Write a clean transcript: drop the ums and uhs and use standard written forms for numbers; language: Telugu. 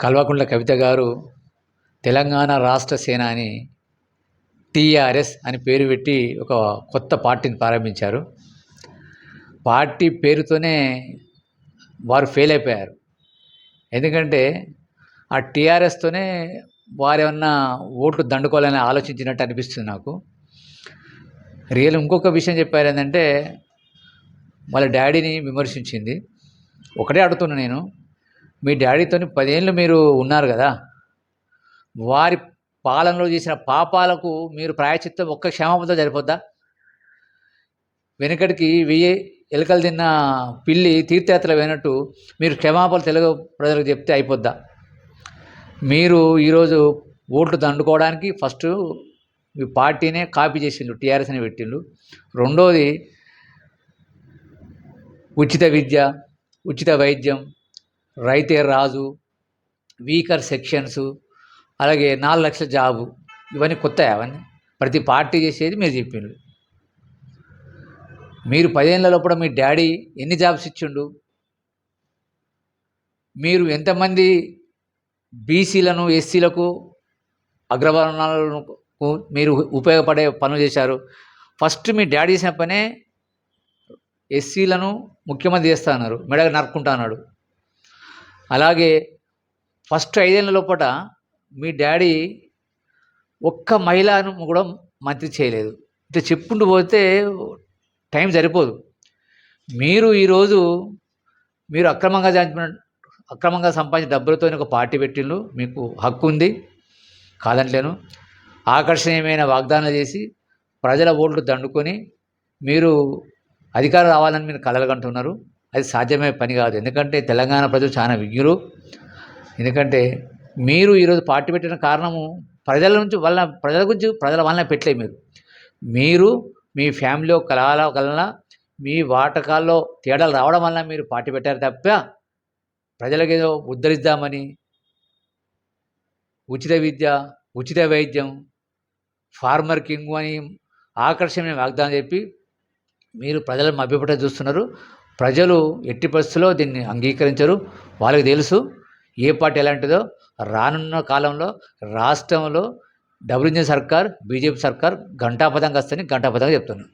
కల్వకుంట్ల కవిత గారు తెలంగాణ రాష్ట్ర సేనాని టీఆర్ఎస్ అని పేరు పెట్టి ఒక కొత్త పార్టీని ప్రారంభించారు. పార్టీ పేరుతోనే వారు ఫెయిల్ అయిపోయారు. ఎందుకంటే ఆ టీఆర్ఎస్తోనే వారేమన్నా ఓట్లు దండుకోవాలని ఆలోచించినట్టు అనిపిస్తుంది నాకు. ఇంకొక విషయం చెప్పారు ఏంటంటే, వాళ్ళ డాడీని విమర్శించింది. ఒకటే అడుగుతున్నా నేను, మీ డాడీతోని 10 ఏళ్ళు మీరు ఉన్నారు కదా, వారి పాలనలో చేసిన పాపాలకు మీరు ప్రాయశ్చిత్తం ఒక్క క్షమాపణతో సరిపోద్దా? వెనుకటికి 1000 ఎలుకలు తిన్న పిల్లి తీర్థయాత్ర పోయినట్టు మీరు క్షమాపణలు తెలుగు ప్రజలకు చెప్తే అయిపోద్దా? మీరు ఈరోజు ఓట్లు దండుకోవడానికి ఫస్ట్ మీ పార్టీనే కాపీ చేసిండు, టీఆర్ఎస్ అని పెట్టిండు. రెండోది ఉచిత విద్య, ఉచిత వైద్యం, రైతే రాజు, వీకర్ సెక్షన్స్, అలాగే 4 లక్షల జాబు, ఇవన్నీ కొత్త. అవన్నీ ప్రతి పార్టీ చేసేది మీరు చెప్పిండు. మీరు 10 ఏళ్ళ లోపల మీ డాడీ ఎన్ని జాబ్స్ ఇచ్చిండు? మీరు ఎంతమంది బీసీలను, ఎస్సీలకు, అగ్రవర్ణాలకు మీరు ఉపయోగపడే పనులు చేశారు? ఫస్ట్ మీ డాడీ చేసిన పనే ఎస్సీలను ముఖ్యమంత్రి చేస్తా అన్నారు, మెడగ నరుక్కుంటా అన్నాడు. అలాగే ఫస్ట్ 5 ఏళ్ళ లోపల మీ డాడీ ఒక్క మహిళను కూడా మంత్రి చేయలేదు. ఇట్లా చెప్పుకుంటూ పోతే టైం సరిపోదు. మీరు ఈరోజు అక్రమంగా సంపాదించిన డబ్బులతో ఒక పార్టీ పెట్టిండ్రు, మీకు హక్కు ఉంది, కాదంటలేను. ఆకర్షణీయమైన వాగ్దానాలు చేసి ప్రజల ఓట్లు దండుకొని మీరు అధికారం రావాలని మీరు కలలుగంటున్నారు. అది సాధ్యమయ్యే పని కాదు. ఎందుకంటే తెలంగాణ ప్రజలు చాలా విజ్ఞులు. ఎందుకంటే మీరు ఈరోజు పార్టీ పెట్టిన కారణము ప్రజల గురించి ప్రజల వలన పెట్టలే. మీరు మీ ఫ్యామిలీలో కలహాల వలన, మీ వాటకాల్లో తేడాలు రావడం వలన మీరు పార్టీ పెట్టారు తప్ప ప్రజలకు ఏదో ఉద్ధరిద్దామని ఉచిత విద్య, ఉచిత వైద్యం, ఫార్మర్ కింగ్ అని ఆకర్షణీయమైన వాగ్దానం చెప్పి మీరు ప్రజలను మభ్యపెట్ట చూస్తున్నారు. ప్రజలు ఎట్టి పరిస్థితుల్లో దీన్ని అంగీకరించరు. వాళ్ళకి తెలుసు ఏ పార్టీ ఎలాంటిదో. రానున్న కాలంలో రాష్ట్రంలో డబుల్ ఇంజిన్ సర్కార్, బీజేపీ సర్కార్ ఘంటాపథంగా వస్తని ఘంటాపథంగా చెప్తున్నాను.